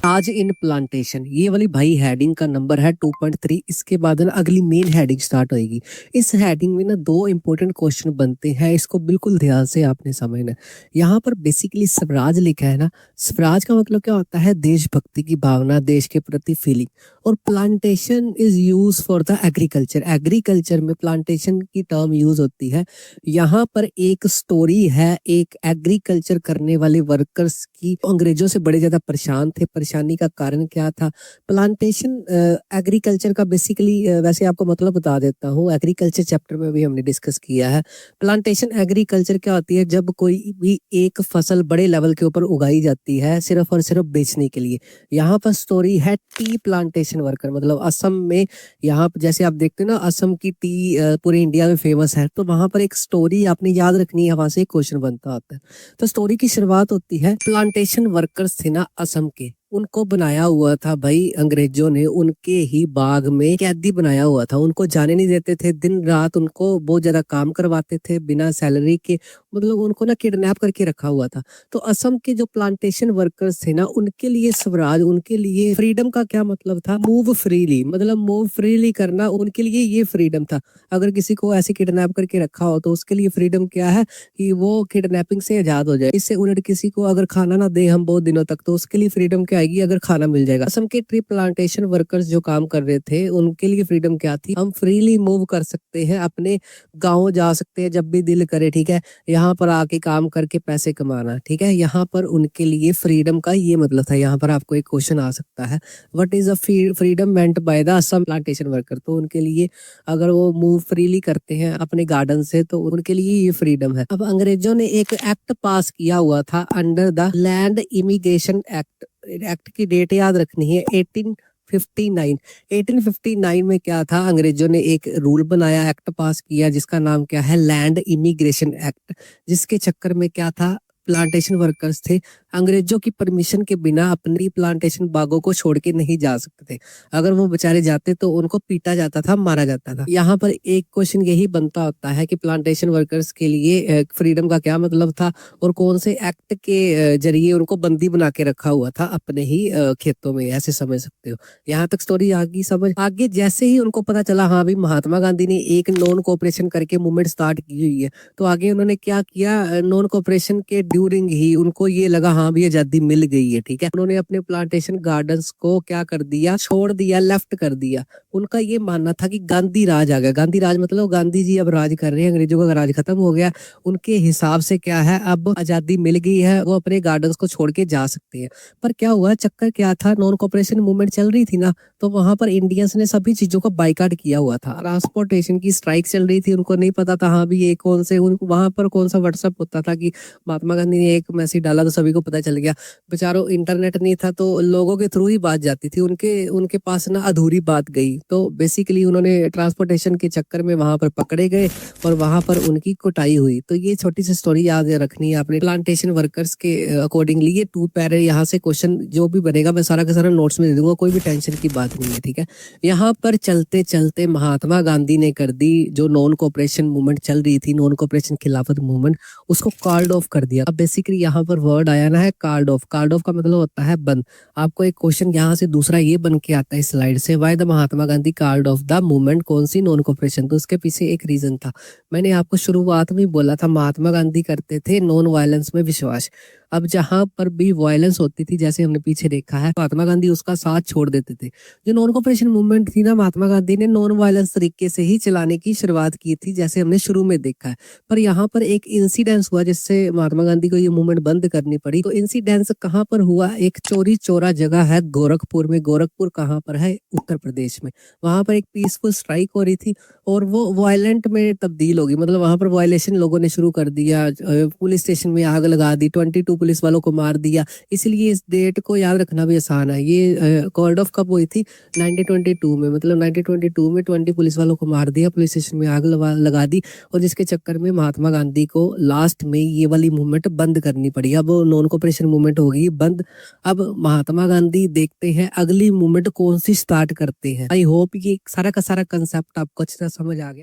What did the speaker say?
आज इन प्लांटेशन, ये वाली भाई हेडिंग का नंबर है 2.3। इसके बाद ना अगली मेन हेडिंग स्टार्ट होएगी। इस हेडिंग में ना दो इंपॉर्टेंट क्वेश्चन बनते हैं, इसको बिल्कुल ध्यान से आपने समझना है। यहाँ पर बेसिकली स्वराज लिखा है ना, स्वराज का मतलब क्या होता है? देशभक्ति की भावना, देश के प्रति फीलिंग। और plantation is use for the agriculture, agriculture में प्लांटेशन की टर्म यूज होती है। यहाँ पर एक स्टोरी है एक एग्रीकल्चर करने वाले वर्कर्स की, अंग्रेजों से बड़े ज्यादा परेशान थे। परेशानी का कारण क्या था? प्लांटेशन एग्रीकल्चर का बेसिकली वैसे आपको मतलब बता देता हूँ, एग्रीकल्चर चैप्टर में भी हमने डिस्कस किया है। प्लांटेशन एग्रीकल्चर क्या होती है? जब कोई भी एक फसल बड़े लेवल के ऊपर उगाई जाती है सिर्फ और सिर्फ बेचने के लिए। यहाँ पर स्टोरी है टी प्लांटेशन वर्कर, मतलब असम में, यहाँ पर जैसे आप देखते हैं ना असम की टी पूरे इंडिया में फेमस है, तो वहां पर एक स्टोरी आपने याद रखनी है, वहां से एक क्वेश्चन बनता आता है। तो स्टोरी की शुरुआत होती है, प्लांटेशन वर्कर्स थे ना असम के, उनको बनाया हुआ था भाई अंग्रेजों ने, उनके ही बाग में कैदी बनाया हुआ था। उनको जाने नहीं देते थे, दिन रात उनको बहुत ज्यादा काम करवाते थे बिना सैलरी के, मतलब उनको ना किडनैप करके रखा हुआ था। तो असम के जो प्लांटेशन वर्कर्स थे ना, उनके लिए स्वराज, उनके लिए फ्रीडम का क्या मतलब था? मूव फ्रीली, मतलब मूव फ्रीली करना, उनके लिए ये फ्रीडम था। अगर किसी को ऐसे किडनैप करके रखा हो तो उसके लिए फ्रीडम क्या है? कि वो किडनैपिंग से आजाद हो जाए। इससे उलट किसी को अगर खाना ना दे हम बहुत दिनों तक, तो उसके लिए फ्रीडम क्या आएगी? अगर खाना मिल जाएगा। असम के ट्री प्लांटेशन वर्कर्स जो काम कर रहे थे, उनके लिए फ्रीडम क्या थी? हम फ्रीली मूव कर सकते हैं, अपने गाँव जा सकते हैं जब भी दिल करे, ठीक है, यहाँ पर आके काम करके पैसे कमाना, ठीक है। यहाँ पर उनके लिए फ्रीडम का ये मतलब था। यहाँ पर आपको एक क्वेश्चन आ सकता है, what is a freedom meant by the Assam plantation worker? तो उनके लिए अगर वो मूव फ्रीली करते हैं अपने गार्डन से, तो उनके लिए ये फ्रीडम है। अब अंग्रेजों ने एक एक्ट पास किया हुआ था under the land immigration act. Act की डेट याद रखनी है, 1859। 1859 में क्या था? अंग्रेजों ने एक रूल बनाया, एक्ट पास किया, जिसका नाम क्या है? Land immigration act. जिसके चक्कर में क्या था? प्लांटेशन वर्कर्स थे, अंग्रेजों की परमिशन के बिना अपनी प्लांटेशन बागों को छोड़ के नहीं जा सकते थे। अगर वो बेचारे जाते तो उनको पीटा जाता था, मारा जाता था। यहाँ पर एक क्वेश्चन यही बनता होता है कि प्लांटेशन वर्कर्स के लिए फ्रीडम का क्या मतलब था, और कौन से एक्ट के जरिए उनको बंदी बना के रखा हुआ था अपने ही खेतों में, ऐसे समझ सकते हो। यहाँ तक स्टोरी आगे समझ। आगे जैसे ही उनको पता चला हाँ भी महात्मा गांधी ने एक नॉन कोऑपरेशन करके मूवमेंट स्टार्ट की हुई है, तो आगे उन्होंने क्या किया? नॉन कोऑपरेशन के ड्यूरिंग ही उनको ये लगा हाँ भी आजादी मिल गई है, ठीक है, उन्होंने अपने प्लांटेशन गार्डन्स को क्या कर दिया? छोड़ दिया, लेफ्ट कर दिया। उनका ये मानना था कि गांधी राज आ गया। गांधी राज मतलब गांधी जी अब राज कर रहे हैं, अंग्रेजों का राज खत्म हो गया। उनके हिसाब से क्या है, अब आजादी मिल गई है, वो अपने गार्डन्स को छोड़ के जा सकते हैं। पर क्या हुआ? चक्कर क्या था? नॉन कोऑपरेशन मूवमेंट चल रही थी ना, तो वहां पर इंडियंस ने सभी चीजों का बाइकाट किया हुआ था। ट्रांसपोर्टेशन की स्ट्राइक चल रही थी, उनको नहीं पता था हाँ भी ये कौन से, उनको वहां पर कौन सा व्हाट्सएप होता था कि महात्मा गांधी ने एक मैसेज डाला तो सभी को पता चल गया। बेचारों इंटरनेट नहीं था, तो लोगों के थ्रू ही बात जाती थी, उनके उनके पास ना अधूरी बात गई। तो बेसिकली उन्होंने ट्रांसपोर्टेशन के चक्कर में वहां पर पकड़े गए और वहां पर उनकी कुटाई हुई। तो ये छोटी सी स्टोरी याद रखनी है आपने प्लांटेशन वर्कर्स के अकॉर्डिंगली। ये 2 पैरे यहाँ से क्वेश्चन जो भी बनेगा मैं सारा का सारा नोट्स में दे दूंगा, कोई भी टेंशन की बात नहीं है, ठीक है। यहाँ पर चलते चलते महात्मा गांधी ने कर दी, जो नॉन कोऑपरेशन मूवमेंट चल रही थी, नॉन कोऑपरेशन खिलाफत मूवमेंट, उसको कॉल्ड ऑफ कर दिया। अब बेसिकली यहाँ पर वर्ड आया ना है कॉल्ड ऑफ। कॉल्ड ऑफ का मतलब होता है बंद। आपको एक क्वेश्चन यहाँ से दूसरा ये बन के आता है स्लाइड से, why the Mahatma Gandhi called off the movement? कौन सी? Non cooperation. तो उसके पीछे एक रीजन था, मैंने आपको शुरुआत में बोला था, महात्मा गांधी करते थे नॉन वायलेंस में विश्वास। अब जहां पर भी वायलेंस होती थी, जैसे हमने पीछे देखा है, महात्मा गांधी उसका साथ छोड़ देते थे। जो नॉन कोऑपरेशन मूवमेंट थी ना, महात्मा गांधी ने नॉन वायलेंस तरीके से ही चलाने की शुरुआत की थी, जैसे हमने शुरू में देखा है। पर यहाँ पर एक इंसिडेंस हुआ जिससे महात्मा गांधी को ये मूवमेंट बंद करनी पड़ी। तो इंसिडेंस कहाँ पर हुआ? एक चोरी चोरा जगह है गोरखपुर में। गोरखपुर कहाँ पर है? उत्तर प्रदेश में। वहां पर एक पीसफुल स्ट्राइक हो रही थी और वो वायलेंट में तब्दील होगी, मतलब वहां पर वायलेशन लोगों ने शुरू कर दिया, पुलिस स्टेशन में आग लगा दी, 22 पुलिस वालों को मार दिया। इसलिए इस डेट को याद रखना भी आसान है। ये कॉल्ड ऑफ कब हुई थी? 1922 में, मतलब 1922 में 20 पुलिस वालों को मार दिया, पुलिस स्टेशन में आग लगा दी, और जिसके चक्कर में महात्मा गांधी को लास्ट में ये वाली मूवमेंट बंद करनी पड़ी। अब नॉन कोऑपरेशन मूवमेंट होगी बंद। अब महात्मा गांधी देखते हैं अगली मूवमेंट कौन सी स्टार्ट करते हैं। आई होप ये सारा का सारा कंसेप्ट आपको अच्छी तरह समझ आ गया।